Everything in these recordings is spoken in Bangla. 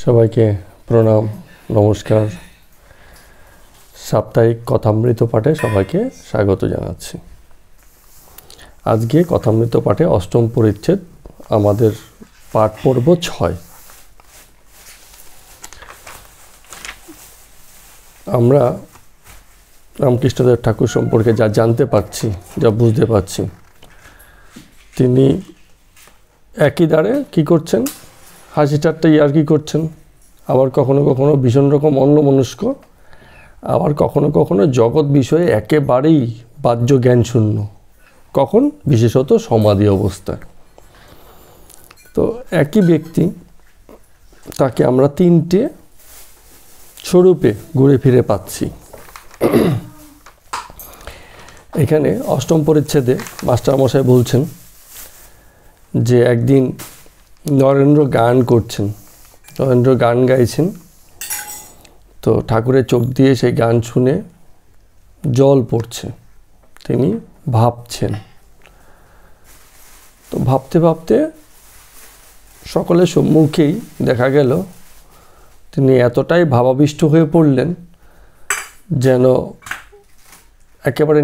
সবাইকে প্রণাম, নমস্কার। সাপ্তাহিক কথামৃত পাঠে সবাইকে স্বাগত জানাচ্ছি। আজকে কথামৃত পাঠে অষ্টম পরিচ্ছেদ, আমাদের পাঠ পর্ব 6। আমরা রামকৃষ্ণদেব ঠাকুর সম্পর্কে যা জানতে পারছি, যা বুঝতে পারছি, তিনি একই দাঁড়ে কী করছেন, হাসি ঠাট্টা ইয়ার্কি করছেন, আবার কখনো কখনো ভীষণ রকম অন্যমনস্ক, আবার কখনো কখনো জগৎ বিষয়ে একেবারেই বাহ্য জ্ঞান শূন্য, কখন বিশেষত সমাধি অবস্থায়। তো একই ব্যক্তি, তাকে আমরা তিনটে স্বরূপে ঘুরে ফিরে পাচ্ছি। এখানে অষ্টম পরিচ্ছেদে মাস্টারমশাই বলছেন যে একদিন নরেন্দ্র গান করছেন, নরেন্দ্র গান গাইছেন। তো ঠাকুরের চোখ দিয়ে সেই গান শুনে জল পড়ছে, তিনি ভাবছেন। তো ভাবতে ভাবতে সকলের সম্মুখেই দেখা গেল তিনি এতটাই ভাবাবিষ্ট হয়ে পড়লেন যেন একেবারে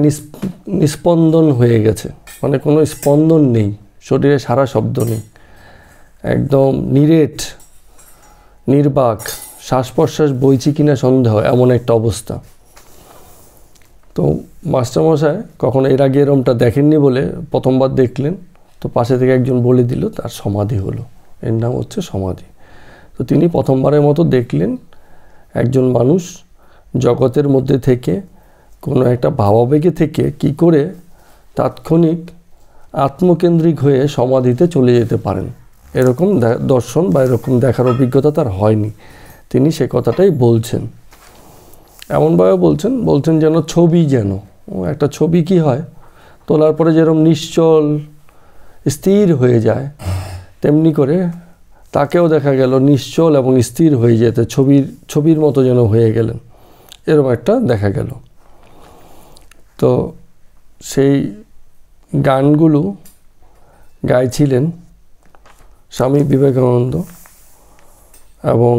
নিস্পন্দন হয়ে গেছে, মানে কোনো স্পন্দন নেই, শরীরে সারা শব্দ নেই, একদম নিরেট নির্বাক, শ্বাস প্রশ্বাস বইছে কিনা সন্দেহ, এমন একটা অবস্থা। তো মাস্টারমশাই কখনো এর আগে এরমটা দেখেননি বলে প্রথমবার দেখলেন। তো পাশে থেকে একজন বলে দিল তার সমাধি হলো, এর নাম হচ্ছে সমাধি। তো তিনি প্রথমবারের মতো দেখলেন একজন মানুষ জগতের মধ্যে থেকে, কোনো একটা ভাবাবেগে থেকে কি করে তাৎক্ষণিক আত্মকেন্দ্রিক হয়ে সমাধিতে চলে যেতে পারেন। এরকম দর্শন বা এরকম দেখার অভিজ্ঞতা তার হয়নি। তিনি সে কথাটাই বলছেন, এমনভাবে বলছেন যেন ছবি, যেন একটা ছবি কি হয়, তোলার পরে যেরকম নিশ্চল স্থির হয়ে যায়, তেমনি করে তাকেও দেখা গেল নিশ্চল এবং স্থির হয়ে যেতে, ছবির মতো যেন হয়ে গেলেন, এরকম একটা দেখা গেল। তো সেই গানগুলো গাইছিলেন স্বামী বিবেকানন্দ, এবং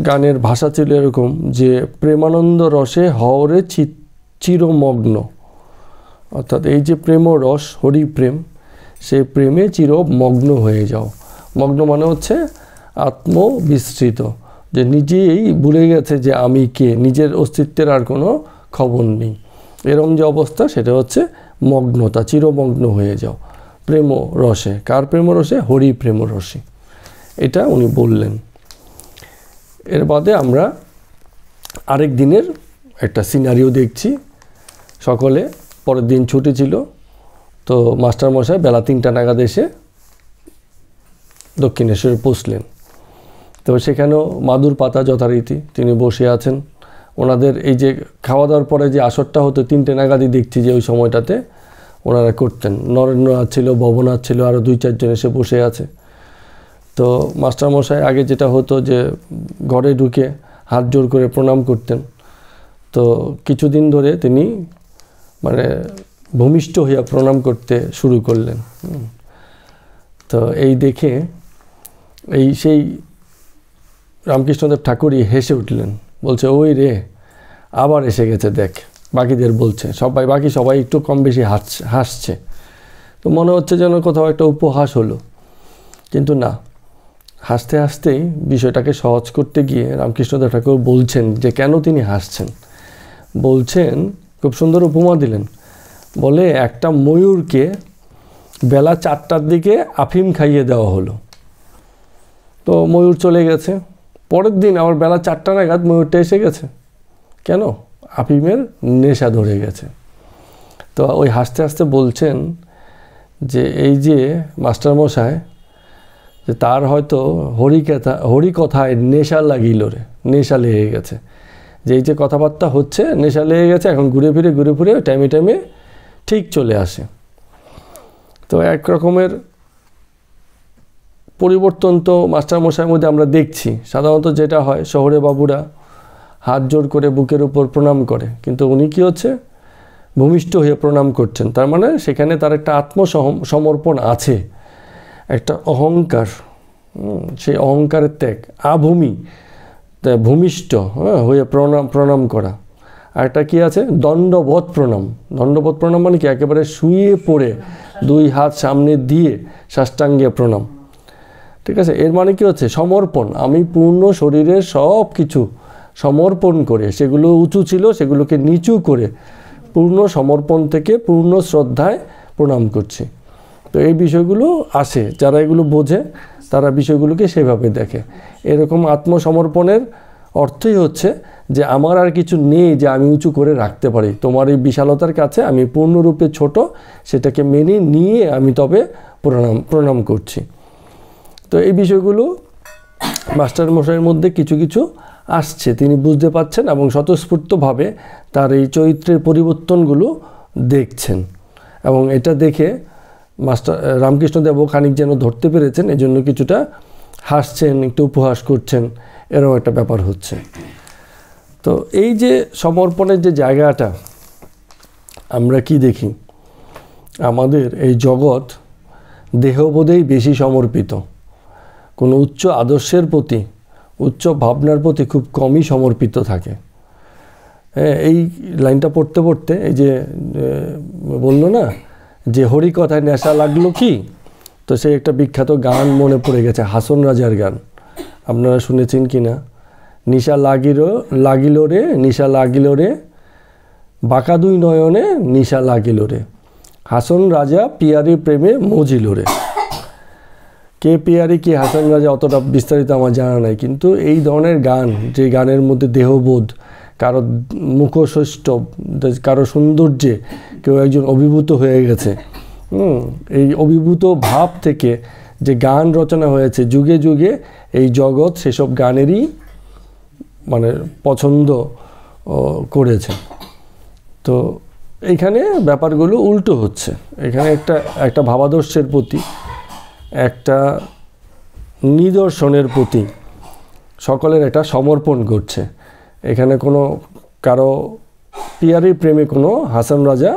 গানের ভাষা ছিল এরকম যে প্রেমানন্দ রসে হওরে চিরমগ্ন, অর্থাৎ এই যে প্রেম রস, হরিপ্রেম, সেই প্রেমে চিরমগ্ন হয়ে যাও। মগ্ন মানে হচ্ছে আত্মবিস্মৃত, যে নিজেই ভুলে গেছে যে আমি কে, নিজের অস্তিত্বের আর কোনো খবর নেই, এরকম যে অবস্থা, সেটা হচ্ছে মগ্নতা, চিরমগ্ন হয়ে যাও প্রেম রসে। কার প্রেম রসে? হরি প্রেম রসে। এটা উনি বললেন। এর বাদে আমরা আরেক দিনের একটা সিনারিও দেখছি। সকলে, পরের দিন ছুটি ছিল, তো মাস্টারমশাই বেলা 3টা নাগাদ এসে দক্ষিণেশ্বরে পৌঁছলেন। তো সেখানেও মাদুর পাতা যথারীতি তিনি বসে আছেন। ওনাদের এই যে খাওয়া দাওয়ার পরে যে আসরটা হতো 3টে নাগাদই দেখছি যে ওই সময়টাতে ওনারা করতেন। নরেন্দ্রনাথ ছিল, ভবনাথ ছিল, আরও 2-4 জন এসে বসে আছে। তো মাস্টারমশাই আগে যেটা হতো যে ঘরে ঢুকে হাত জোর করে প্রণাম করতেন। তো কিছুদিন ধরে তিনি মানে ভূমিষ্ঠ হইয়া প্রণাম করতে শুরু করলেন। তো এই দেখে সেই রামকৃষ্ণদেব ঠাকুরই হেসে উঠলেন, বলছে ওই রে আবার এসে গেছে দেখ। বাকিদের বলছে, বাকি সবাই একটু কম বেশি হাসছে। তো মনে হচ্ছে যেন কোথাও একটা উপহাস হলো, কিন্তু না, হাসতে হাসতেই বিষয়টাকে সহজ করতে গিয়ে রামকৃষ্ণদেব ঠাকুর বলছেন যে কেন তিনি হাসছেন। বলছেন, খুব সুন্দর উপমা দিলেন, বলে একটা ময়ূরকে বেলা 4টার দিকে আফিম খাইয়ে দেওয়া হলো। তো ময়ূর চলে গেছে, পরের দিন আবার বেলা 4টা নাগাদ ময়ূরটা এসে গেছে। কেন? আফিমের নেশা ধরে গেছে। তো ওই হাসতে হাসতে বলছেন যে এই যে মাস্টারমশাই, যে তার হয়তো হরিকথায় নেশা লাগিল রে, নেশা লেগে গেছে, যে এই যে কথাবার্তা হচ্ছে নেশা লেগে গেছে, এখন ঘুরে ফিরে টাইমে টাইমে ঠিক চলে আসে। তো এক রকমের পরিবর্তন তো মাস্টারমশাইয়ের মধ্যে আমরা দেখছি। সাধারণত যেটা হয়, শহরে বাবুরা হাত জোর করে বুকের উপর প্রণাম করে, কিন্তু উনি কি হচ্ছে, ভূমিষ্ঠ হয়ে প্রণাম করছেন। তার মানে সেখানে তার একটা আত্মসমর্পণ আছে, একটা অহংকার, সেই অহংকারের ত্যাগ, আভূমি ভূমিষ্ঠ হয়ে প্রণাম করা। আরেকটা কি আছে, দণ্ডবৎ প্রণাম। দণ্ডবৎ প্রণাম মানে কি, একেবারে শুয়ে পড়ে 2 হাত সামনে দিয়ে সাষ্টাঙ্গে প্রণাম। ঠিক আছে, এর মানে কি হচ্ছে, সমর্পণ। আমি পূর্ণ শরীরের সব কিছু সমর্পণ করে, সেগুলো উঁচু ছিল সেগুলোকে নিচু করে পূর্ণ সমর্পণ থেকে পূর্ণ শ্রদ্ধায় প্রণাম করছি। তো এই বিষয়গুলো আসে, যারা এগুলো বোঝে তারা বিষয়গুলোকে সেভাবে দেখে। এরকম আত্মসমর্পণের অর্থই হচ্ছে যে আমার আর কিছু নেই যে আমি উঁচু করে রাখতে পারি, তোমার এই বিশালতার কাছে আমি পূর্ণরূপে ছোট, সেটাকে মেনে নিয়ে আমি তবে প্রণাম করছি। তো এই বিষয়গুলো মাস্টারমশাইয়ের মধ্যে কিছু কিছু আসছে, তিনি বুঝতে পারছেন এবং স্বতঃস্ফূর্তভাবে তার এই চরিত্রের পরিবর্তনগুলো দেখছেন। এবং এটা দেখে রামকৃষ্ণদেবও খানিক যেন ধরতে পেরেছেন, এজন্য কিছুটা হাসছেন, একটু উপহাস করছেন, এরকম একটা ব্যাপার হচ্ছে। তো এই যে সমর্পণের যে জায়গাটা, আমরা কি দেখি, আমাদের এই জগৎ দেহবোধেই বেশি সমর্পিত, কোনো উচ্চ আদর্শের প্রতি, উচ্চ ভাবনার প্রতি খুব কমই সমর্পিত থাকে। এই লাইনটা পড়তে পড়তে এই যে বললো না যে হরিকথায় নেশা লাগলো কি, তো সেই একটা বিখ্যাত গান মনে পড়ে গেছে, হাসন রাজার গান, আপনারা শুনেছেন কি না? নিশা লাগিল রে, নিশা লাগিল রে, বাঁকা 2 নয়নে নিশা লাগিল রে, হাসন রাজা পিয়ারির প্রেমে মজিল রে। কে পিয়ারি, কি হাসন রাজা, অতটা বিস্তারিত আমার জানা নাই, কিন্তু এই ধরনের গান, যে গানের মধ্যে দেহবোধ, কারো মুখষষ্ঠ, কারো সৌন্দর্যে কেউ একজন অভিভূত হয়ে গেছে, এই অভিভূত ভাব থেকে যে গান রচনা হয়েছে যুগে যুগে, এই জগৎ সেসব গানেরই মানে পছন্দ করেছে। তো এইখানে ব্যাপারগুলো উল্টো হচ্ছে। এখানে একটা ভাবাদর্শের প্রতি, একটা নিদর্শনের প্রতি সকলের একটা সমর্পণ করছে। এখানে কোনো কারো পিয়ারির প্রেমে কোনো হাসান রাজা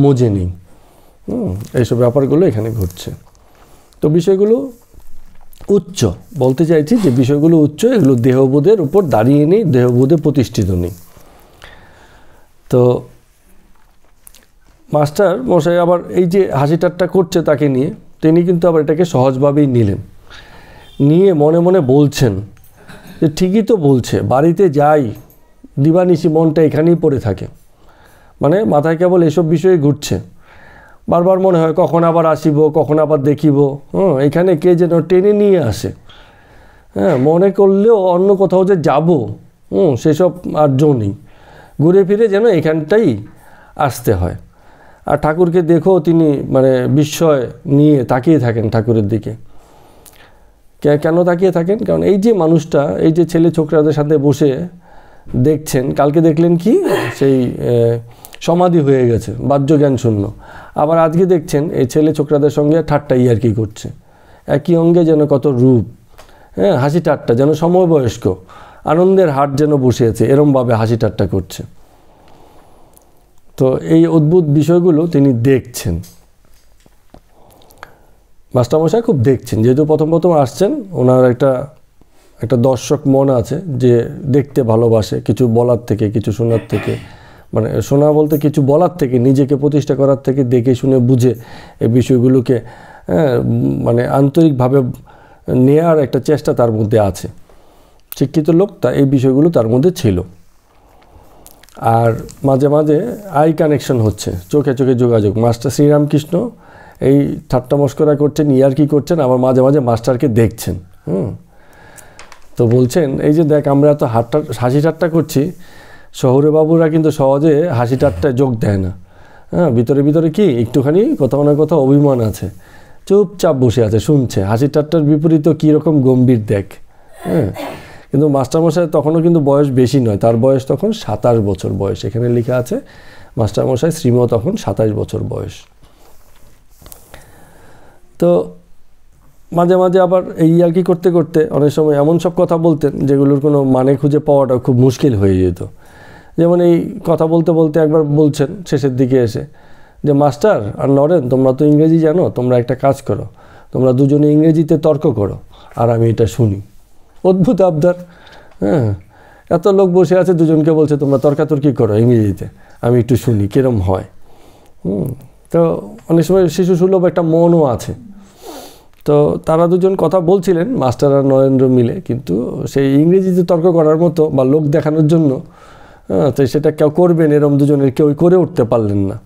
মজে নেই। এইসব ব্যাপারগুলো এখানে ঘটছে। তো বিষয়গুলো উচ্চ, বলতে চাইছি যে বিষয়গুলো উচ্চ, এগুলো দেহবোধের উপর দাঁড়িয়ে নেই, দেহবোধে প্রতিষ্ঠিত নেই। তো মাস্টার মশাই আবার এই যে হাসি ঠাট্টা করছে তাকে নিয়ে, তিনি কিন্তু আবার এটাকে সহজভাবেই নিলেন, নিয়ে মনে মনে বলছেন যে ঠিকই তো বলছে, বাড়িতে যাই দিবানিশি মনটা এখানেই পড়ে থাকে, মানে মাথায় কেবল এসব বিষয়ে ঘুরছে, বারবার মনে হয় কখন আবার আসিব, কখন আবার দেখিব, এখানে কে যেন টেনে নিয়ে আসে। মনে করলেও অন্য কোথাও যে যাব, সেসব আর জো নেই, ঘুরে ফিরে যেন এখানটাই আসতে হয়। আর ঠাকুরকে দেখো তিনি মানে বিস্ময় নিয়ে তাকিয়ে থাকেন ঠাকুরের দিকে। কেন তাকিয়ে থাকেন? কারণ এই যে মানুষটা, এই যে ছেলে ছোকরাদের সাথে বসে দেখছেন, কালকে দেখলেন কি সেই সমাধি হয়ে গেছে, বাহ্যজ্ঞান শূন্য, আবার আজকে দেখছেন এই ছেলে ছোকরাদের সঙ্গে ঠাট্টা ইয়ার্কি করছে, একই অঙ্গে যেন কত রূপ, হাসি ঠাট্টা যেন সমবয়স্ক, আনন্দের হাট যেন বসিয়েছে, এরমভাবে হাসি ঠাট্টা করছে। তো এই অদ্ভুত বিষয়গুলো তিনি দেখছেন, মাস্টারমশাই খুব দেখছেন, যেহেতু প্রথম আসছেন, ওনার একটা দর্শক মন আছে যে দেখতে ভালোবাসে, কিছু বলার থেকে, কিছু শোনার থেকে, মানে শোনা বলতে কিছু বলার থেকে, নিজেকে প্রতিষ্ঠা করার থেকে, দেখে শুনে বুঝে এই বিষয়গুলোকে মানে আন্তরিকভাবে নেয়ার একটা চেষ্টা তার মধ্যে আছে। শিক্ষিত লোক, তা এই বিষয়গুলো তার মধ্যে ছিল। আর মাঝে মাঝে আই কানেকশন হচ্ছে, চোখে চোখে যোগাযোগ। মাস্টার শ্রীরামকৃষ্ণ এই ঠাট্টা মস্করা করছেন, ইয়ার্কি করছেন, আবার মাঝে মাঝে মাস্টারকে দেখছেন। তো বলছেন, এই যে দেখ আমরা এত হাসি ঠাট্টা করছি, শহুরে বাবুরা কিন্তু সহজে হাসি ঠাট্টায় যোগ দেয় না। ভিতরে ভিতরে কি একটুখানি কোথাও না কোথাও অভিমান আছে, চুপচাপ বসে আছে, শুনছে। হাসি ঠাট্টার বিপরীত কীরকম গম্ভীর দেখ। কিন্তু মাস্টারমশাই তখনও কিন্তু বয়স বেশি নয়, তার বয়স তখন 27 বছর বয়স। এখানে লেখা আছে মাস্টারমশাই শ্রীমও তখন 27 বছর বয়স। তো মাঝে মাঝে আবার এই আর কি করতে করতে অনেক সময় এমন সব কথা বলতেন যেগুলোর কোনো মানে খুঁজে পাওয়াটা খুব মুশকিল হয়ে যেত। যেমন এই কথা বলতে বলতে একবার বলছেন শেষের দিকে এসে যে, মাস্টার আর নরেন, তোমরা তো ইংরেজি জানো, তোমরা একটা কাজ করো, তোমরা দুজনে ইংরেজিতে তর্ক করো, আর আমি এটা শুনি। অদ্ভুত আবদার। হ্যাঁ, এত লোক বসে আছে, দুজনকে বলছে তোমরা তর্কাতর্কি করো ইংরেজিতে, আমি একটু শুনি কীরম হয়। তো অনেক সময় শিশু সুলভ একটা মনও আছে। তো তারা দুজন কথা বলছিলেন মাস্টার আর নরেন্দ্র মিলে, কিন্তু সেই ইংরেজিতে তর্ক করার মতো বা লোক দেখানোর জন্য তো সেটা কেউ করবেন এরম দুজনের কেউ করে উঠতে পারলেন না।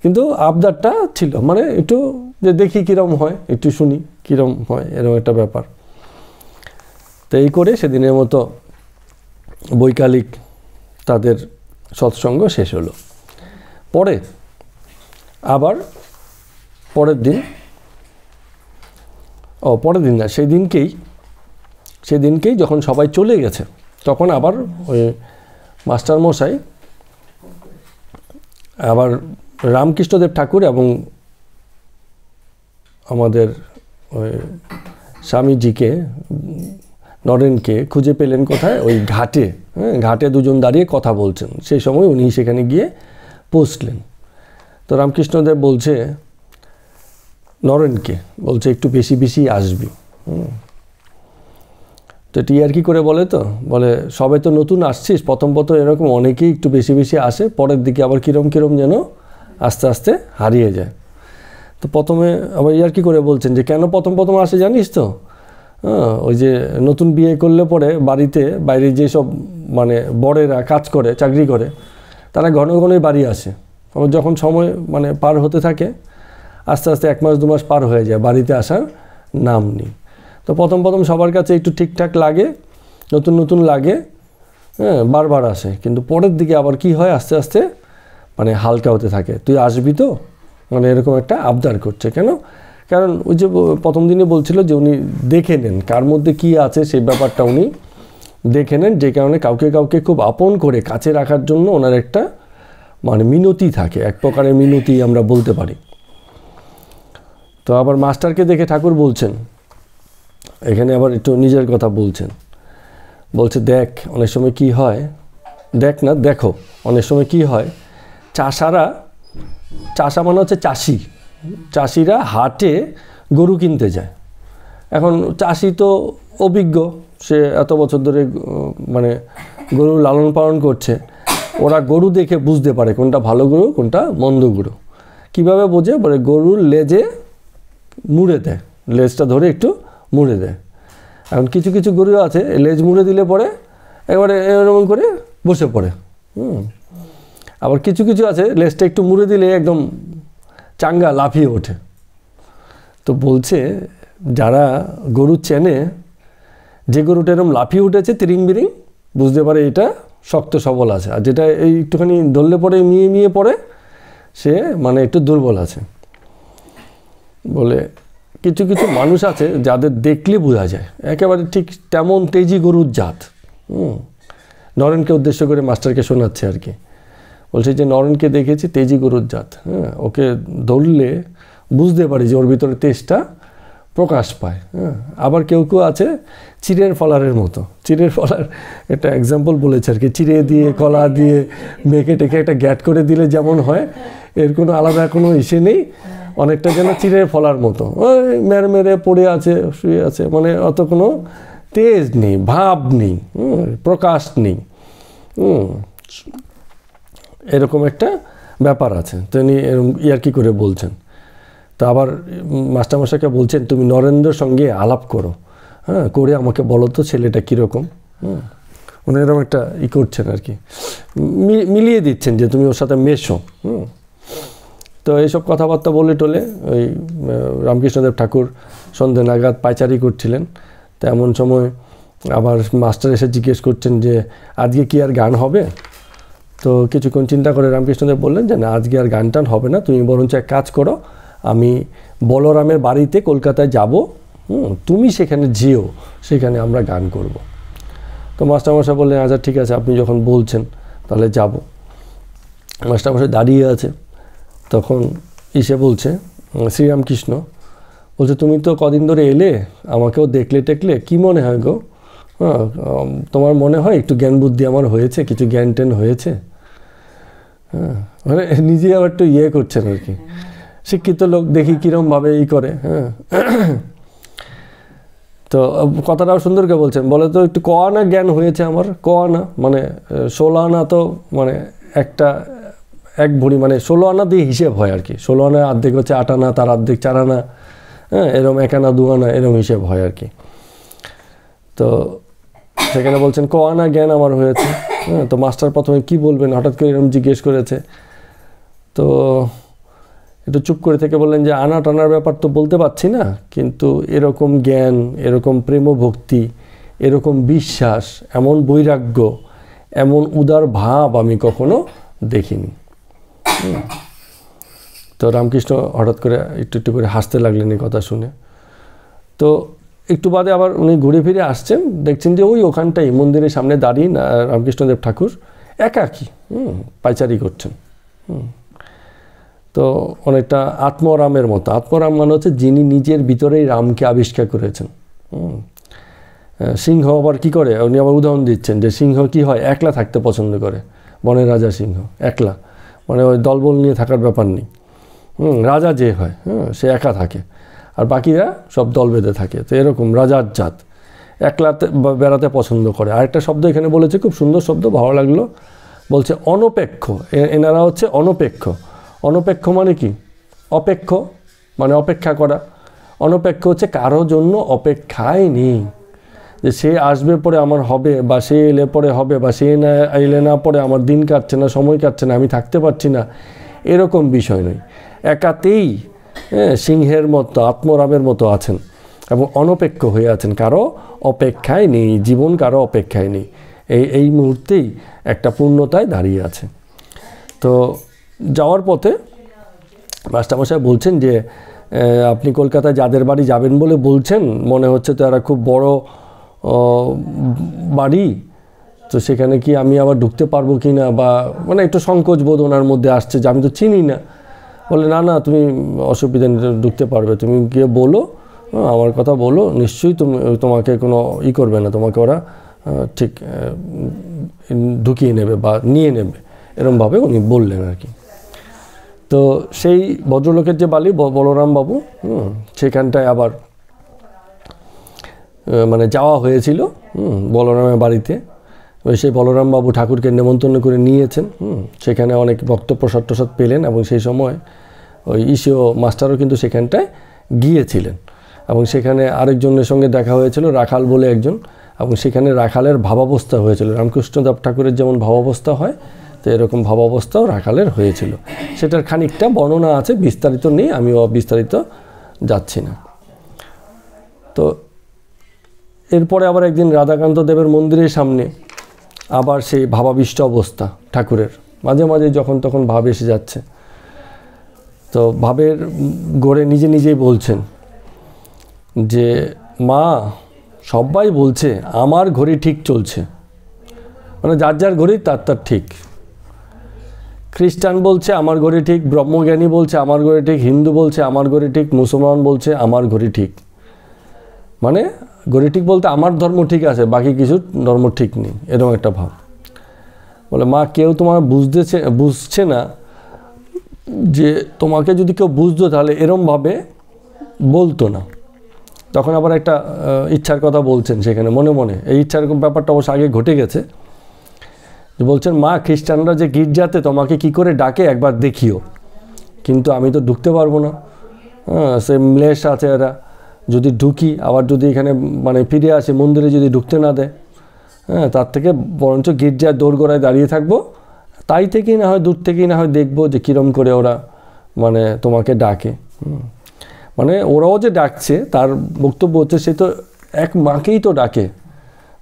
কিন্তু আবদারটা ছিল, মানে একটু যে দেখি কীরম হয়, একটু শুনি কীরম হয়, এরকম একটা ব্যাপার। তো এই করে সেদিনের মতো বৈকালিক তাদের সৎসঙ্গ শেষ হলো। পরে আবার পরের দিন না, সেদিনকেই যখন সবাই চলে গেছে, তখন আবার ওই মাস্টারমশাই আবার রামকৃষ্ণদেব ঠাকুর এবং আমাদের ওই স্বামীজিকে, নরেনকে খুঁজে পেলেন কোথায়? ওই ঘাটে। ঘাটে দুজন দাঁড়িয়ে কথা বলছেন। সেই সময় উনি সেখানে গিয়ে পৌঁছলেন। তো রামকৃষ্ণদেব বলছে নরেনকে, বলছে একটু বেশি বেশি আসবি। তো টিআরকি করে বলে, তো বলে সবে তো নতুন আসছিস, প্রথম এরকম অনেকেই একটু বেশি বেশি আসে, পরের দিকে আবার কিরম যেন আস্তে আস্তে হারিয়ে যায়। তো প্রথমে আবার ইয়ার্কি করে বলছেন যে কেন প্রথম আসে জানিস তো? ওই যে নতুন বিয়ে করলে পরে বাড়িতে বাইরে যেসব মানে বড়েরা কাজ করে, চাকরি করে, তারা ঘন ঘনই বাড়ি আসে। আবার যখন সময় মানে পার হতে থাকে, আস্তে আস্তে 1 মাস 2 মাস পার হয়ে যায়, বাড়িতে আসার নাম নেই। তো প্রথম সবার কাছে একটু ঠিকঠাক লাগে, নতুন লাগে, বারবার আসে। কিন্তু পরের দিকে আবার কি হয়, আস্তে আস্তে মানে হালকা হতে থাকে। তুই আসবি তো, মানে এরকম একটা আবদার করছে। কেন? কারণ ওই যে প্রথম দিনে বলছিল যে উনি দেখে নেন কার মধ্যে কি আছে, সেই ব্যাপারটা উনি দেখে নেন, যে কারণে কাউকে খুব আপন করে কাছে রাখার জন্য ওনার একটা মানে মিনতি থাকে, এক প্রকারের মিনতি আমরা বলতে পারি। তো আবার মাস্টারকে দেখে ঠাকুর বলছেন, এখানে আবার একটু নিজের কথা বলছে দেখ অনেক সময় কি হয়, দেখো অনেক সময় কি হয়, চাষা মানে হচ্ছে চাষিরা হাটে গরু কিনতে যায়। এখন চাষি তো অভিজ্ঞ, সে এত বছর ধরে মানে গরু লালন পালন করছে, ওরা গরু দেখে বুঝতে পারে কোনটা ভালো গরু কোনটা মন্দ গরু। কীভাবে বোঝে? বলে গরুর লেজে মুড়ে দেয়, লেজটা ধরে একটু মুড়ে দেয়। এখন কিছু গরু আছে লেজ মুড়ে দিলে পরে এবারে এরকম করে বসে পড়ে। আবার কিছু আছে লেজটা একটু মুড়ে দিলে একদম চাঙ্গা লাফিয়ে ওঠে। তো বলছে যারা গরু চেনে, যে গরুটা এরকম লাফিয়ে উঠেছে তিরিং বিরিং, বুঝতে পারে এটা শক্ত সবল আছে, আর যেটা এই একটুখানি ধরলে পরে মিয়ে পড়ে, সে মানে একটু দুর্বল আছে। বলে কিছু মানুষ আছে যাদের দেখলে বোঝা যায় একেবারে ঠিক তেমন তেজি গরুর জাত। নরেনকে উদ্দেশ্য করে মাস্টারকে শোনাচ্ছে আর কি। বলছে যে নরেনকে দেখেছি তেজি গরুর জাত, ওকে ধরলে বুঝতে পারি যে ওর ভিতরে তেজটা প্রকাশ পায়। আবার কেউ আছে চিড়ের ফলারের মতো, চিড়ের ফলার একটা এক্সাম্পল বলেছে আর কি, চিড়ে দিয়ে কলা দিয়ে মেখে টেকে একটা গ্যাট করে দিলে যেমন হয়, এর কোনো আলাদা কোনো ইসে নেই, অনেকটা যেন চিড়ের ফলার মতো ওই মেরে পড়ে আছে, শুয়ে আছে, মানে অত কোনো তেজ নেই, ভাব নেই, প্রকাশ নেই, এরকম একটা ব্যাপার আছে। তিনি এরকম ইয়ার্কি করে বলছেন। তা আবার মাস্টারমশাইকে বলছেন তুমি নরেন্দ্রের সঙ্গে আলাপ করো, করে আমাকে বলো তো ছেলেটা কীরকম। উনি এরকম একটা করছেন আর কি, মিলিয়ে দিচ্ছেন যে তুমি ওর সাথে মেশো। তো এইসব কথাবার্তা বলে টলে ওই রামকৃষ্ণদেব ঠাকুর সন্ধ্যে নাগাদ পায়চারি করছিলেন। তো এমন সময় আবার মাস্টার এসে জিজ্ঞেস করছেন যে আজকে কি আর গান হবে? তো কিছুক্ষণ চিন্তা করে রামকৃষ্ণদেব বললেন যে না, আজকে আর গান টান হবে না, তুমি বরঞ্চ এক কাজ করো, আমি বলরামের বাড়িতে কলকাতায় যাব, তুমি সেখানে যেও, সেখানে আমরা গান করব। তো মাস্টারমশাই বললেন আচ্ছা ঠিক আছে, আপনি যখন বলছেন তাহলে যাব। মাস্টারমশাই দাঁড়িয়ে আছে, তখন ইসে বলছে শ্রীরামকৃষ্ণ বলছে তুমি তো কদিন ধরে এলে, আমাকেও দেখলে টেকলে, কি মনে হয় গো? তোমার মনে হয় একটু জ্ঞান বুদ্ধি আমার হয়েছে, কিছু জ্ঞান ট্যান হয়েছে? মানে নিজে আবার একটু করছেন আর কি, শিক্ষিত লোক দেখি কীরমভাবে করে। তো কথাটাও সুন্দর করে বলছেন, বলে তো একটু ক আনা জ্ঞান হয়েছে আমার, ক আনা মানে 16 আনা, তো মানে এক ভরি মানে 16 আনা দিয়ে হিসেব হয় আর কি। 16 আনা অর্ধেক হচ্ছে 8 আনা, তার অর্ধেক 4 আনা, হ্যাঁ, এরকম 1 আনা 2 আনা এরকম হিসেব হয় আর কি। তো সেখানে বলছেন ক আনা জ্ঞান আমার হয়েছে। হ্যাঁ, তো মাস্টার প্রথমে কি বলবেন হঠাৎ করে এরকম জিজ্ঞেস করেছে। তো একটু চুপ করে থেকে বললেন যে আনা টানার ব্যাপার তো বলতে পারছি না, কিন্তু এরকম জ্ঞান, এরকম প্রেম ভক্তি, এরকম বিশ্বাস, এমন বৈরাগ্য, এমন উদার ভাব আমি কখনো দেখিনি। তো রামকৃষ্ণ হঠাৎ করে একটু একটু করে হাসতে লাগলেন এই কথা শুনে। তো একটু বাদে আবার উনি ঘুরে ফিরে আসছেন, দেখছেন যে ওখানটাই মন্দিরের সামনে দাঁড়িয়ে রামকৃষ্ণদেব ঠাকুর একাকী পায়চারি করছেন। তো অনেকটা আত্মরামের মতো। আত্মরাম মানে হচ্ছে যিনি নিজের ভিতরেই রামকে আবিষ্কার করেছেন। সিংহ আবার কি করে, উনি আবার উদাহরণ দিচ্ছেন যে সিংহ কি হয়, একলা থাকতে পছন্দ করে। বনের রাজা সিংহ একলা, মানে ওই দলবল নিয়ে থাকার ব্যাপার নেই। রাজা যে হয়, সে একা থাকে, আর বাকিরা সব দল বেঁধে থাকে। তো এরকম রাজার জাত, একলাতে বেড়াতে পছন্দ করে। আরেকটা শব্দ এখানে বলেছে, খুব সুন্দর শব্দ, ভালো লাগলো, বলছে অনপেক্ষ। এনারা হচ্ছে অনপেক্ষ। অনপেক্ষ মানে কি? অপেক্ষ মানে অপেক্ষা করা। অনপেক্ষ হচ্ছে কারোর জন্য অপেক্ষায় নেই, যে সে আসবে পরে আমার হবে, বা সে এলে পরে হবে, বা সে না এলে না পরে আমার দিন কাটছে না, সময় কাটছে না, আমি থাকতে পারছি না, এরকম বিষয় নয়। একাতেই সিংহের মতো, আত্মরামের মতো আছেন এবং অনপেক্ষ হয়ে আছেন, কারো অপেক্ষায় নেই, জীবন কারো অপেক্ষায় নেই। এই মুহূর্তেই একটা পূর্ণতায় দাঁড়িয়ে আছে। তো যাওয়ার পথে মাস্টারমশাই বলছেন যে আপনি কলকাতায় যাদের বাড়ি যাবেন বলে বলছেন, মনে হচ্ছে তো এরা খুব বড় বাড়ি, তো সেখানে কি আমি আবার ঢুকতে পারবো কি না, বা মানে একটু সংকোচ বোধ ওনার মধ্যে আসছে যে আমি তো চিনি না। বলে না না, তুমি অসুবিধা নেই, ঢুকতে পারবে, তুমি গিয়ে বলো, আমার কথা বলো, নিশ্চয়ই তোমাকে কোনো করবে না, তোমাকে ওরা ঠিক ঢুকিয়ে নেবে বা নিয়ে নেবে, এরমভাবে উনি বললেন আর কি। তো সেই ভদ্রলোকের যে বাড়ি বলরাম বাবু, সেখানটায় আবার মানে যাওয়া হয়েছিল বলরামের বাড়িতে। সেই বলরাম বাবু ঠাকুরকে নেমন্তন্ন করে নিয়েছেন। সেখানে অনেক ভক্ত প্রসাদ টসাদ পেলেন, এবং সেই সময় ওই ঈশীয় মাস্টারও কিন্তু সেখানটায় গিয়েছিলেন, এবং সেখানে আরেকজনের সঙ্গে দেখা হয়েছিল, রাখাল বলে একজন, এবং সেখানে রাখালের ভাবাবস্থা হয়েছিল। রামকৃষ্ণদেব ঠাকুরের যেমন ভাবাবস্থা হয়, তো এরকম ভাবাবস্থাও রাখালের হয়েছিল। সেটার খানিকটা বর্ণনা আছে, বিস্তারিত নেই, আমিও বিস্তারিত যাচ্ছি না। তো এরপরে আবার একদিন রাধাকান্ত দেবের মন্দিরের সামনে আবার সেই ভাবাবিষ্ট অবস্থা ঠাকুরের, মাঝে মাঝে যখন তখন ভাব এসে যাচ্ছে। তো ভাবের গড়ে নিজে নিজেই বলছেন যে মা, সবাই বলছে আমার ঘড়ি ঠিক চলছে, মানে যার যার ঘড়ি তার তার ঠিক। খ্রিস্টান বলছে আমার ঘড়ি ঠিক, ব্রহ্মজ্ঞানী বলছে আমার ঘড়ি ঠিক, হিন্দু বলছে আমার ঘড়ি ঠিক, মুসলমান বলছে আমার ঘড়ি ঠিক। মানে ঘড়ি ঠিক বলতে আমার ধর্ম ঠিক আছে, বাকি কিছু ধর্ম ঠিক নেই, এরকম একটা ভাব। বলে মা, কেউ তোমার বুঝছে না, যে তোমাকে যদি কেউ বুঝতো তাহলে এরমভাবে বলতো না। তখন আবার একটা ইচ্ছার কথা বলছেন সেখানে মনে মনে। এই ইচ্ছার ব্যাপারটা অবশ্য আগে ঘটে গেছে। বলছেন মা, খ্রিস্টানরা যে গির্জাতে তোমাকে কি করে ডাকে একবার দেখিও, কিন্তু আমি তো ঢুকতে পারবো না। সে ম্লেশ আছে এরা, যদি ঢুকি আবার যদি এখানে মানে ফিরে আসে মন্দিরে যদি ঢুকতে না দেয়, তার থেকে বরঞ্চ গির্জার দোরগোড়ায় দাঁড়িয়ে থাকবো, তাই থেকেই না হয় দূর থেকেই না হয় দেখবো যে কীরম করে ওরা মানে তোমাকে ডাকে। মানে ওরাও যে ডাকছে তার বক্তব্য হচ্ছে সে তো এক মাকেই তো ডাকে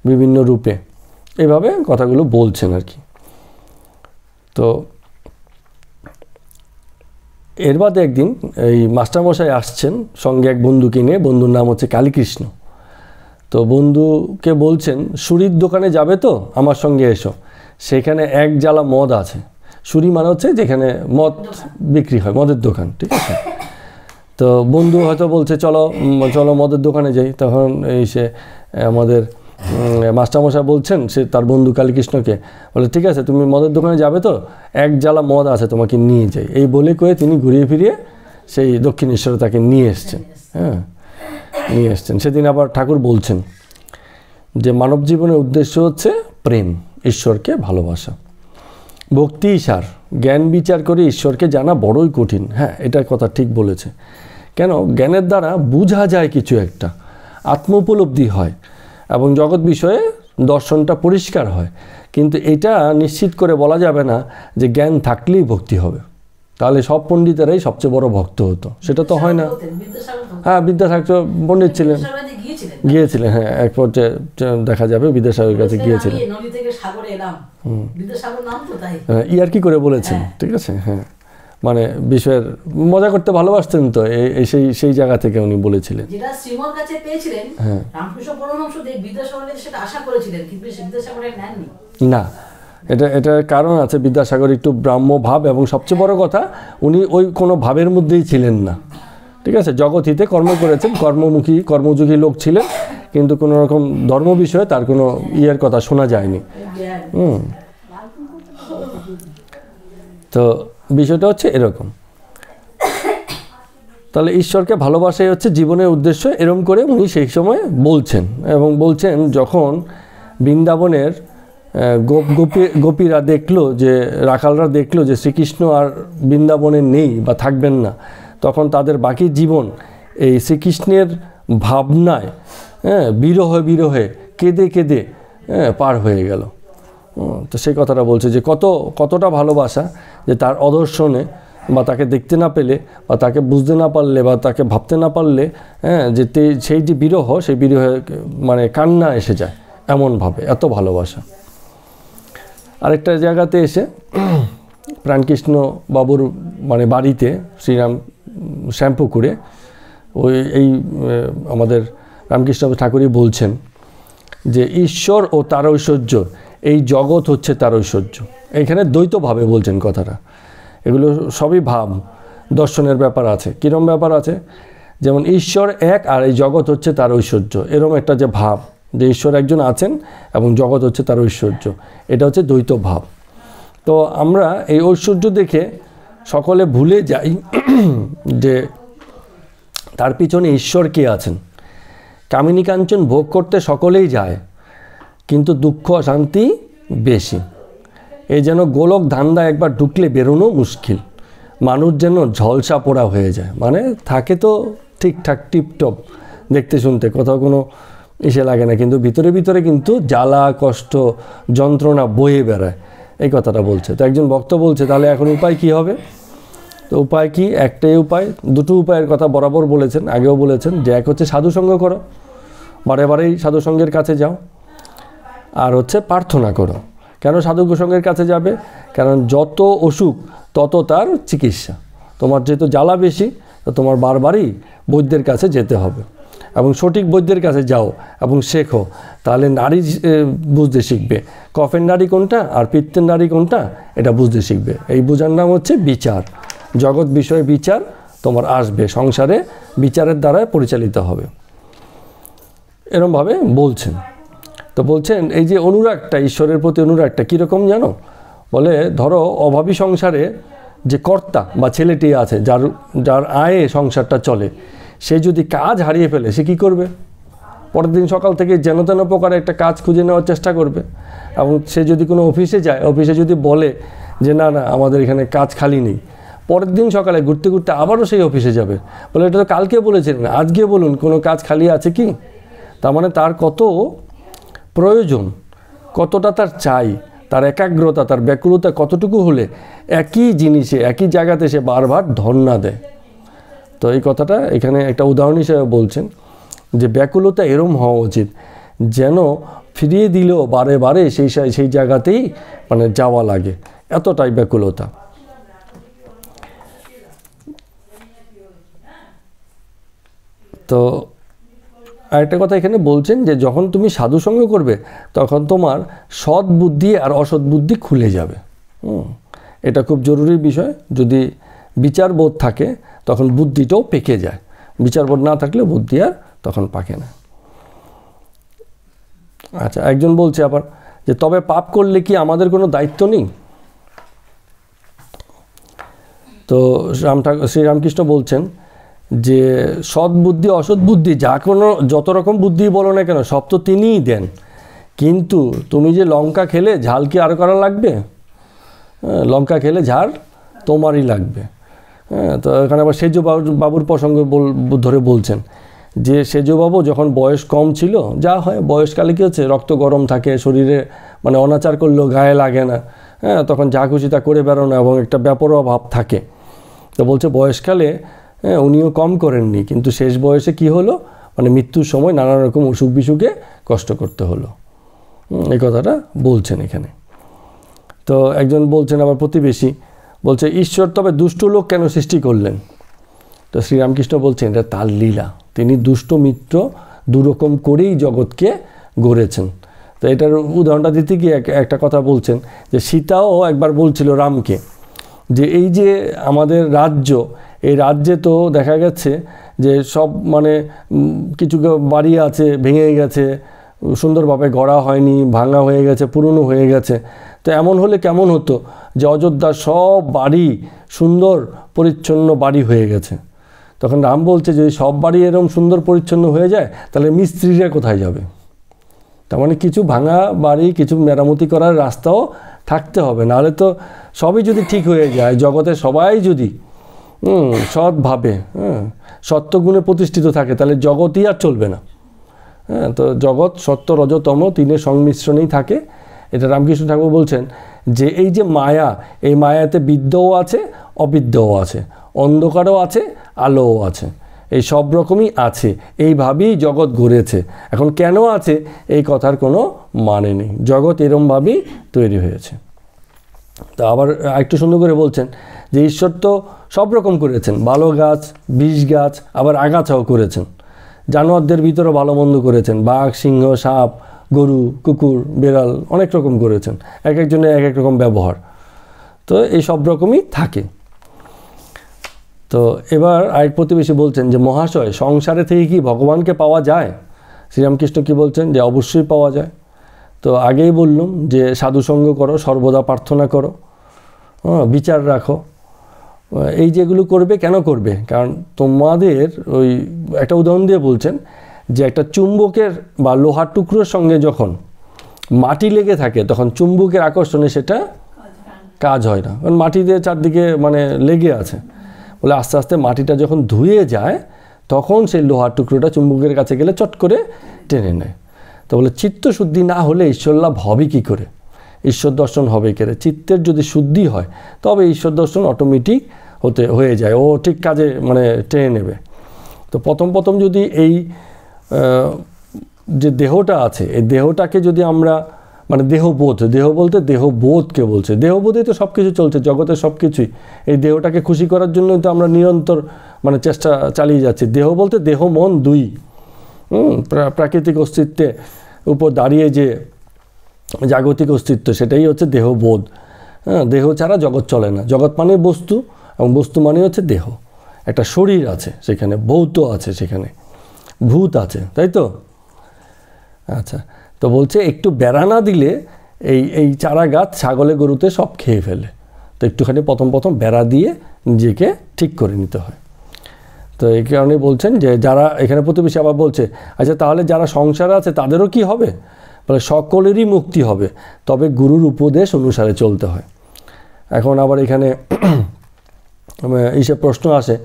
বিভিন্ন রূপে, এইভাবে কথাগুলো বলছেন আর কি। তো এর বাদে একদিন এই মাস্টারমশাই আসছেন সঙ্গে এক বন্ধুকে নিয়ে, বন্ধুর নাম হচ্ছে কালীকৃষ্ণ। তো বন্ধুকে বলছেন সুরির দোকানে যাবে তো, আমার সঙ্গে এসো, সেখানে এক জালা মদ আছে। সুরি মানে হচ্ছে যেখানে মদ বিক্রি হয়, মদের দোকান, ঠিক আছে। তো বন্ধু হয়তো বলছে চলো চলো মদের দোকানে যাই। তখন এই সে আমাদের মাস্টারমশাই বলছেন সে তার বন্ধু কালীকৃষ্ণকে, বলে ঠিক আছে তুমি মদের দোকানে যাবে তো, এক জালা মদ আছে তোমাকে নিয়ে যাই। এই বলে কয়ে তিনি ঘুরিয়ে ফিরিয়ে সেই দক্ষিণেশ্বরে তাকে নিয়ে এসছেন। হ্যাঁ, নিয়ে এসছেন। সেদিন আবার ঠাকুর বলছেন যে মানব জীবনের উদ্দেশ্য হচ্ছে প্রেম, ঈশ্বরকে ভালোবাসা। ভক্তি সার, জ্ঞান বিচার করে ঈশ্বরকে জানা বড়ই কঠিন। হ্যাঁ, এটা কথা ঠিক বলেছে। কেন? জ্ঞানের দ্বারা বোঝা যায় কিছু একটা, আত্ম উপলব্ধি হয় এবং জগৎ বিষয়ে দর্শনটা পরিষ্কার হয়। কিন্তু এটা নিশ্চিত করে বলা যাবে না যে জ্ঞান থাকলেই ভক্তি হবে, তাহলে সব পণ্ডিতেরাই সবচেয়ে বড় ভক্ত হতো, সেটা তো হয় না। হ্যাঁ, বিদ্যাসাগর পণ্ডিত ছিলেন, গিয়েছিলেন। হ্যাঁ, এক পর্যায়ে দেখা যাবে বিদ্যাসাগরের কাছে গিয়েছিলেন। ইয়ার কি করে বলেছেন, ঠিক আছে। হ্যাঁ, মানে বিষয়ের মজা করতে ভালোবাসতেন তো, সেই জায়গা থেকে উনি বলেছিলেন। যেটা শ্রীমর কাছে পেয়েছিলেন, রামকৃষ্ণ পরমহংস বিদ্যাসাগরের সেটা আশা করেছিলেন, কিন্তু বিদ্যাসাগর নেননি। না, এটার কারণ আছে। বিদ্যাসাগর একটু ব্রাহ্ম ভাব, এবং সবচেয়ে বড় কথা উনি ওই কোনো ভাবের মধ্যেই ছিলেন না, ঠিক আছে। জগৎহিতে কর্ম করেছেন, কর্মমুখী কর্মযোগী লোক ছিলেন, কিন্তু কোনো রকম ধর্ম বিষয়ে তার কোনো ইয়ের কথা শোনা যায়নি। তো বিষয়টা হচ্ছে এরকম। তাহলে ঈশ্বরকে ভালোবাসাই হচ্ছে জীবনের উদ্দেশ্য, এরকম করে উনি সেই সময় বলছেন। এবং বলছেন যখন বৃন্দাবনের গোপীরা দেখলো, যে রাখালরা দেখলো যে শ্রীকৃষ্ণ আর বৃন্দাবনে নেই বা থাকবেন না, তখন তাদের বাকি জীবন এই শ্রীকৃষ্ণের ভাবনায়, বিরহে বিরহে কেঁদে কেঁদে পার হয়ে গেল। তো সেই কথাটা বলছে যে কতটা ভালোবাসা, যে তার অদর্শনে বা তাকে দেখতে না পেলে বা তাকে বুঝতে না পারলে বা তাকে ভাবতে না পারলে, যে সেই যে বিরহ, সেই বিরহে মানে কান্না এসে যায়, এমনভাবে এত ভালোবাসা। আরেকটা জায়গাতে এসে প্রাণকৃষ্ণ বাবুর মানে বাড়িতে শ্রীরাম শ্যামপুকুরে এই আমাদের রামকৃষ্ণ ঠাকুরই বলছেন যে ঈশ্বর ও তার ঐশ্বর্য, এই জগৎ হচ্ছে তার ঐশ্বর্য। এখানে দ্বৈতভাবে বলছেন কথাটা। এগুলো সবই ভাব, দর্শনের ব্যাপার আছে। কীরকম ব্যাপার আছে? যেমন ঈশ্বর এক আর এই জগৎ হচ্ছে তার ঐশ্বর্য, এরকম একটা যে ভাব, যে ঈশ্বর একজন আছেন এবং জগৎ হচ্ছে তার ঐশ্বর্য, এটা হচ্ছে দ্বৈত ভাব। তো আমরা এই ঐশ্বর্য দেখে সকলে ভুলে যাই যে তার পিছনে ঈশ্বর কে আছেন। কামিনী কাঞ্চন ভোগ করতে সকলেই যায়, কিন্তু দুঃখ অশান্তি বেশি। এই যেন গোলক ধান্দা একবার ঢুকলে বেরোনো মুশকিল। মানুষ যেন ঝলসা পোড়া হয়ে যায়, মানে থাকে তো ঠিকঠাক টিপটপ দেখতে শুনতে, কোথাও কোনো ইসে লাগে না, কিন্তু ভিতরে ভিতরে কিন্তু জ্বালা কষ্ট যন্ত্রণা বয়ে বেড়ায়। এই কথাটা বলছে। তো একজন ভক্ত বলছে তাহলে এখন উপায় কি হবে? তো উপায় কি? একটাই উপায়, দুটো উপায়ের কথা বরাবর বলেছেন, আগেও বলেছেন, যে এক হচ্ছে সাধুসঙ্গ করো, বারে বারেই সাধুসঙ্গের কাছে যাও, আর হচ্ছে প্রার্থনা করো। কেন সাধুসঙ্গের কাছে যাবে? কারণ যত অসুখ তত তার চিকিৎসা। তোমার যেহেতু জ্বালা বেশি, তো তোমার বারবারই বৈদ্যের কাছে যেতে হবে, এবং সঠিক বৈদ্যের কাছে যাও এবং শেখো, তাহলে নারী বুঝতে শিখবে, কফের নারী কোনটা আর পিত্তের নারী কোনটা, এটা বুঝতে শিখবে। এই বোঝার নাম হচ্ছে বিচার। জগৎ বিষয়ে বিচার তোমার আসবে, সংসারে বিচারের দ্বারা পরিচালিত হবে, এরমভাবে বলছেন। তো বলছেন এই যে অনুরাগটা, ঈশ্বরের প্রতি অনুরাগটা কীরকম জানো? বলে ধরো অভাবী সংসারে যে কর্তা বা ছেলেটি আছে, যার আয়ে সংসারটা চলে, সে যদি কাজ হারিয়ে ফেলে, সে কী করবে? পরের দিন সকাল থেকে যেন তেন প্রকারে একটা কাজ খুঁজে নেওয়ার চেষ্টা করবে। এবং সে যদি কোনো অফিসে যায়, অফিসে যদি বলে যে না আমাদের এখানে কাজ খালি নেই, পরের দিন সকালে ঘুরতে ঘুরতে আবারও সেই অফিসে যাবে, বলে এটা তো কালকে বলেছিলেন, আজকে বলুন কোনো কাজ খালি আছে কি? তার মানে তার কত প্রয়োজন, কতটা তার চাই, তার একাগ্রতা, তার ব্যাকুলতা কতটুকু হলে একই জিনিসে একই জায়গাতে সে বারবার ধর্ণা দেয়। তো এই কথাটা এখানে একটা উদাহরণ হিসেবে বলছেন যে ব্যাকুলতা এরম হওয়া উচিত যেন ফিরিয়ে দিলেও বারে বারে সেই জায়গাতেই মানে যাওয়া লাগে, এতটাই ব্যাকুলতা। তো আরেকটা কথা এখানে বলছেন যে যখন তুমি সাধুসঙ্গ করবে, তখন তোমার সৎ বুদ্ধি আর অসৎ বুদ্ধি খুলে যাবে। এটা খুব জরুরি বিষয়। যদি বিচারবোধ থাকে তখন বুদ্ধিটাও পেকে যায়, বিচারবোধ না থাকলে বুদ্ধি আর তখন পাকে না। আচ্ছা, একজন বলছে আবার যে তবে পাপ করলে কি আমাদের কোনো দায়িত্ব নেই? তো শ্রীরামকৃষ্ণ বলছেন যে সৎ বুদ্ধি অসৎ বুদ্ধি যত রকম বুদ্ধি বলো না কেন সব তো তিনিই দেন, কিন্তু তুমি যে লঙ্কা খেলে ঝাল কি আরও করা লাগবে? লঙ্কা খেলে ঝাল তোমারই লাগবে। তো এখানে আবার সেজ বাবুর প্রসঙ্গ ধরে বলছেন যে সেজবাবু যখন বয়স কম ছিল, যা হয় বয়সকালে কী হচ্ছে, রক্ত গরম থাকে শরীরে, মানে অনাচার করলেও গায়ে লাগে না, তখন যা খুশি তা করে বেরোনো এবং একটা বেপরোয়া ভাব থাকে। তো বলছে বয়সকালে উনিও কম করেননি, কিন্তু শেষ বয়সে কি হলো, মানে মৃত্যুর সময় নানা রকম অসুখ বিসুখে কষ্ট করতে হলো। এই কথাটা বলছেন এখানে। তো একজন বলছেন আবার প্রতিবেশী বলছে ঈশ্বর তবে দুষ্ট লোক কেন সৃষ্টি করলেন? তো শ্রীরামকৃষ্ণ বলছেন এটা তার লীলা, তিনি দুষ্ট মিত্র দুরকম করেই জগৎকে গড়েছেন। তো এটার উদাহরণটা দিতে গিয়ে একটা কথা বলছেন যে সীতাও একবার বলছিল রামকে যে এই যে আমাদের রাজ্য, এই রাজ্যে তো দেখা গেছে যে সব মানে কিছু বাড়ি আছে ভেঙে গেছে, সুন্দরভাবে গড়া হয়নি, ভাঙা হয়ে গেছে, পুরনো হয়ে গেছে। তো এমন হলে কেমন হতো যে অযোধ্যার সব বাড়ি সুন্দর পরিচ্ছন্ন বাড়ি হয়ে গেছে। তখন রাম বলছে যদি সব বাড়ি এরকম সুন্দর পরিচ্ছন্ন হয়ে যায় তাহলে মিস্ত্রিরা কোথায় যাবে? তার মানে কিছু ভাঙা বাড়ি, কিছু মেরামতি করার রাস্তাও থাকতে হবে, নাহলে তো সবই যদি ঠিক হয়ে যায়, জগতে সবাই যদি সৎভাবে সত্যগুণে প্রতিষ্ঠিত থাকে তাহলে জগতই আর চলবে না। তো জগৎ সত্য রজতম তিনের সংমিশ্রণেই থাকে। এটা রামকৃষ্ণ ঠাকুর বলছেন যে এই যে মায়া, এই মায়াতে বিদ্যাও আছে অবিদ্যাও আছে, অন্ধকারও আছে আলোও আছে, এই সব রকমই আছে, এইভাবেই জগৎ ঘুরেছে। এখন কেন আছে এই কথার কোনো মানে নেই, জগৎ এরমভাবেই তৈরি হয়েছে। তা আবার একটু সুন্দর করে বলছেন যে ঈশ্বর তো সব রকম করেছেন, ভালো গাছ, বিষ গাছ, আবার আগাছাও করেছেন, জানোয়ারদের ভিতরেও ভালো মন্দ করেছেন, বাঘ, সিংহ, সাপ, গরু, কুকুর, বেড়াল, অনেক রকম করেছেন, এক একজনের এক এক রকম ব্যবহার। তো এই সব রকমই থাকে। তো এবার আরেক প্রতিবেশী বলছেন যে মহাশয় সংসারে থেকে কি ভগবানকে পাওয়া যায়? শ্রীরামকৃষ্ণ কি বলছেন যে অবশ্যই পাওয়া যায়। তো আগেই বললাম যে সাধুসঙ্গ করো, সর্বদা প্রার্থনা করো, বিচার রাখো, এই যেগুলো করবে। কেন করবে? কারণ তোমাদের ওই একটা উদাহরণ দিয়ে বলছেন যে একটা চুম্বকের বা লোহার টুকরোর সঙ্গে যখন মাটি লেগে থাকে তখন চুম্বকের আকর্ষণে সেটা কাজ হয় না, কারণ মাটি দিয়ে চারদিকে মানে লেগে আছে। বলে আস্তে আস্তে মাটিটা যখন ধুয়ে যায় তখন সেই লোহার টুকরোটা চুম্বকের কাছে গেলে চট করে টেনে নেয়। তো বলে চিত্তশুদ্ধি না হলে ঈশ্বর লাভ হবে কী করে, ঈশ্বর দর্শন হবে কেরে? চিত্তের যদি শুদ্ধি হয় তবে ঈশ্বর দর্শন অটোমেটিক হয়ে যায়, ও ঠিক কাজে মানে টেনে নেবে। তো প্রথম যদি এই যে দেহটা আছে, এই দেহটাকে যদি আমরা মানে দেহ বলতে দেহবোধকে বলছে, দেহবোধেই তো সব কিছু চলছে, জগতের সব কিছুই। এই দেহটাকে খুশি করার জন্যই তো আমরা নিরন্তর মানে চেষ্টা চালিয়ে যাচ্ছি। দেহ বলতে দেহ মন দুই, প্রাকৃতিক অস্তিত্বে উপর দাঁড়িয়ে যে জাগতিক অস্তিত্ব, সেটাই হচ্ছে দেহবোধ। দেহ ছাড়া জগৎ চলে না। জগৎ মানে বস্তু, এবং বস্তু মানে হচ্ছে দেহ। একটা শরীর আছে সেখানে, ভৌত আছে সেখানে, ভূত আছে, তাই তো? আচ্ছা, তো বলছে একটু বেড়া না দিলে এই চারা গাছ ছাগলে গরুতে সব খেয়ে ফেলে। তো একটুখানি প্রথম বেড়া দিয়ে নিজেকে ঠিক করে নিতে হয়। তো এই কারণে বলছেন যে যারা এখানে প্রতিবেশী আবার বলছে আচ্ছা তাহলে যারা সংসারে আছে তাদেরও কি হবে? বলে সকলেরই মুক্তি হবে, তবে গুরুর উপদেশ অনুসারে চলতে হয়। এখন আবার এখানে এইসব প্রশ্ন আসে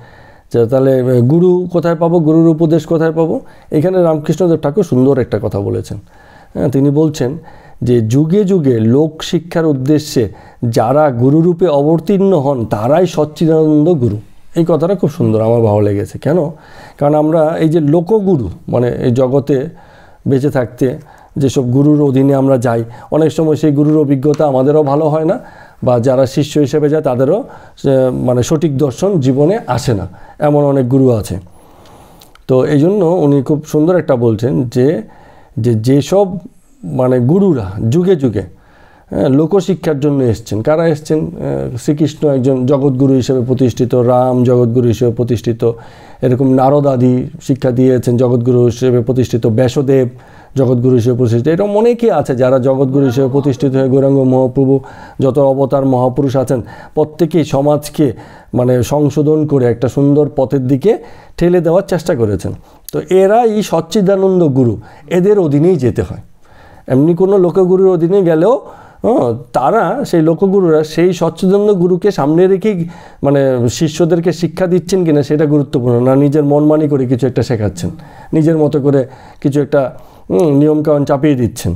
যে তাহলে গুরু কোথায় পাবো, গুরুর উপদেশ কোথায় পাবো? এখানে রামকৃষ্ণদেব ঠাকুর সুন্দর একটা কথা বলেছেন। তিনি বলছেন যে যুগে যুগে লোক শিক্ষার উদ্দেশ্যে যারা গুরুরূপে অবতীর্ণ হন তারাই সচ্চিদানন্দ গুরু। এই কথাটা খুব সুন্দর, আমার ভালো লেগেছে। কেন? কারণ আমরা এই যে লোকগুরু মানে এই জগতে বেঁচে থাকতে যেসব গুরুর অধীনে আমরা যাই, অনেক সময় সেই গুরুর অভিজ্ঞতা আমাদেরও ভালো হয় না, বা যারা শিষ্য হিসেবে যায় তাদেরও মানে সঠিক দর্শন জীবনে আসে না, এমন অনেক গুরু আছে। তো এই জন্য উনি খুব সুন্দর একটা বলছেন যেসব মানে গুরুরা যুগে যুগে লোকশিক্ষার জন্য এসছেন। কারা এসছেন? শ্রীকৃষ্ণ একজন জগৎগুরু হিসেবে প্রতিষ্ঠিত, রাম জগৎগুরু হিসেবে প্রতিষ্ঠিত, এরকম নারদ আদি শিক্ষা দিয়েছেন জগৎগুরু হিসেবে প্রতিষ্ঠিত, ব্যাসদেব জগৎগুরু হিসেবে প্রতিষ্ঠিত। এরকম অনেকেই আছে যারা জগৎগুরু হিসেবে প্রতিষ্ঠিত হয়ে গৌরাঙ্গ মহাপ্রভু যত অবতার মহাপুরুষ আছেন প্রত্যেকেই সমাজকে মানে সংশোধন করে একটা সুন্দর পথের দিকে ঠেলে দেওয়ার চেষ্টা করেছেন। তো এরা এই সচ্চিদানন্দ গুরু এদের অধীনেই যেতে হয়। এমনি কোনো লোকগুরুর অধীনে গেলেও তারা সেই লোকগুরুরা সেই সচ্চিদানন্দ গুরুকে সামনে রেখেই মানে শিষ্যদেরকে শিক্ষা দিচ্ছেন কিনা সেটা গুরুত্বপূর্ণ না, নিজের মনমানি করে কিছু একটা শেখাচ্ছেন, নিজের মতো করে কিছু একটা নিয়মকানুন চাপিয়ে দিচ্ছেন।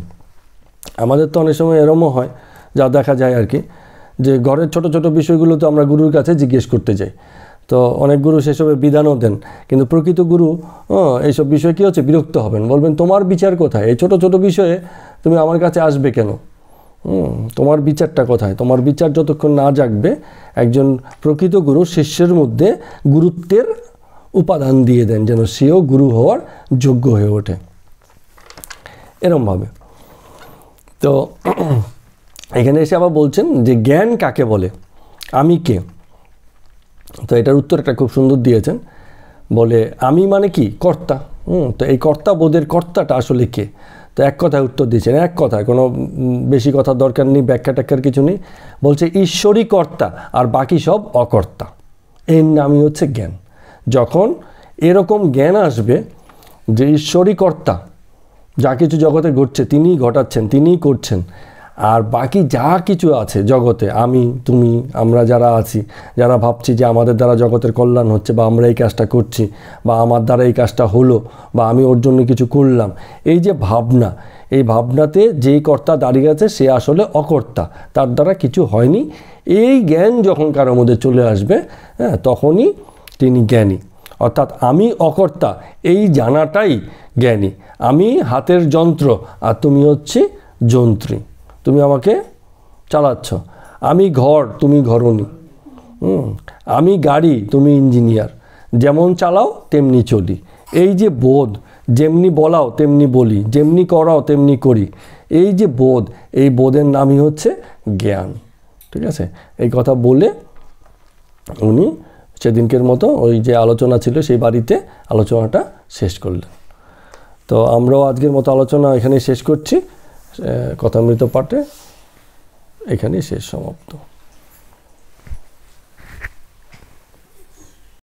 আমাদের তো অনেক সময় এরমও হয়, যা দেখা যায় আর কি, যে ঘরের ছোট ছোট বিষয়গুলো তো আমরা গুরুর কাছে জিজ্ঞেস করতে যাই, তো অনেক গুরু সেসবের বিধানও দেন, কিন্তু প্রকৃত গুরু এইসব বিষয়ে কী হচ্ছে বিরক্ত হবেন, বলবেন তোমার বিচার কোথায়, এই ছোট ছোট বিষয়ে তুমি আমার কাছে আসবে কেন, তোমার বিচারটা কোথায়। তোমার বিচার যতক্ষণ না জাগবে একজন প্রকৃত গুরু শিষ্যের মধ্যে গুরুত্বের উপাদান দিয়ে দেন যেন সেও গুরু হওয়ার যোগ্য হয়ে ওঠে, এরমভাবে। তো এখানে এসে আবার বলছেন যে জ্ঞান কাকে বলে, আমি কে। তো এটার উত্তর একটা খুব সুন্দর দিয়েছেন, বলে আমি মানে কি কর্তা। তো এই কর্তা বোধের কর্তাটা আসলে কে, তো এক কথায় উত্তর দিয়েছেন, এক কথায়, কোনো বেশি কথার দরকার নেই, ব্যাখ্যা ট্যাখ্যার কিছু নেই। বলছে ঈশ্বরই কর্তা আর বাকি সব অকর্তা, এর নামই হচ্ছে জ্ঞান। যখন এরকম জ্ঞান আসবে যে ঈশ্বরই কর্তা, যা কিছু জগতে ঘটছে তিনিই ঘটাচ্ছেন, তিনিই করছেন, আর বাকি যা কিছু আছে জগতে, আমি তুমি আমরা যারা আছি, যারা ভাবছি যে আমাদের দ্বারা জগতের কল্যাণ হচ্ছে বা আমরা এই কাজটা করছি বা আমার দ্বারা এই কাজটা হলো বা আমি ওর জন্য কিছু করলাম, এই যে ভাবনা, এই ভাবনাতে যেই কর্তা দাঁড়িয়ে আছে সে আসলে অকর্তা, তার দ্বারা কিছু হয়নি। এই জ্ঞান যখন কারোর মধ্যে চলে আসবে, হ্যাঁ, তখনই তিনি জ্ঞানী। অর্থাৎ আমি অকর্তা এই জানাটাই জ্ঞানী। আমি হাতের যন্ত্র আর তুমি হচ্ছে যন্ত্রী, তুমি আমাকে চালাচ্ছ। আমি ঘর, তুমি ঘরণী। আমি গাড়ি, তুমি ইঞ্জিনিয়ার, যেমন চালাও তেমনি চলি। এই যে বোধ, যেমনি বলাও তেমনি বলি, যেমনি করাও তেমনি করি, এই যে বোধ, এই বোধের নামই হচ্ছে জ্ঞান। ঠিক আছে, এই কথা বলে উনি সেদিনকের মতো ওই যে আলোচনা ছিল সেই বাড়িতে আলোচনাটা শেষ করলেন। তো আমরাও আজকের মতো আলোচনা এখানেই শেষ করছি। কথামৃত পাঠে এখানেই শেষ সমাপ্ত।